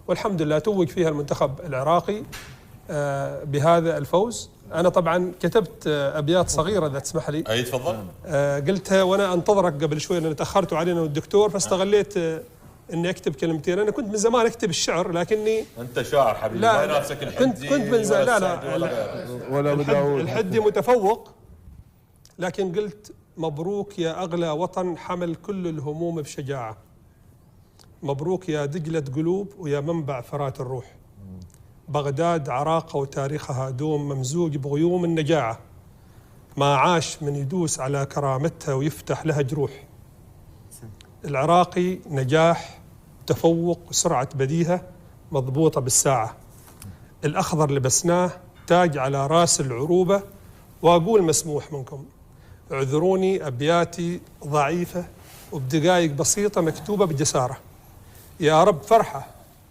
والحمد لله توج فيها المنتخب العراقي بهذا الفوز. أنا طبعا كتبت أبيات صغيرة إذا تسمح لي. أي تفضل. قلتها وأنا أنتظرك قبل شوي لأن تأخرتوا علينا والدكتور، فاستغليت إني أكتب كلمتين. أنا كنت من زمان أكتب الشعر لكني أنت شاعر حبيبي، لا ما ينافسك الحدي. كنت من زمان ولا الحدي متفوق، لكن قلت مبروك يا أغلى وطن حمل كل الهموم بشجاعة، مبروك يا دجلة قلوب ويا منبع فرات الروح، بغداد عراقة وتاريخها دوم ممزوج بغيوم النجاعة، ما عاش من يدوس على كرامتها ويفتح لها جروح. العراقي نجاح تفوق وسرعة بديهة مضبوطة بالساعة، الأخضر لبسناه تاج على راس العروبة، وأقول مسموح منكم اعذروني أبياتي ضعيفة وبدقائق بسيطة مكتوبة بجسارة. يا رب فرحة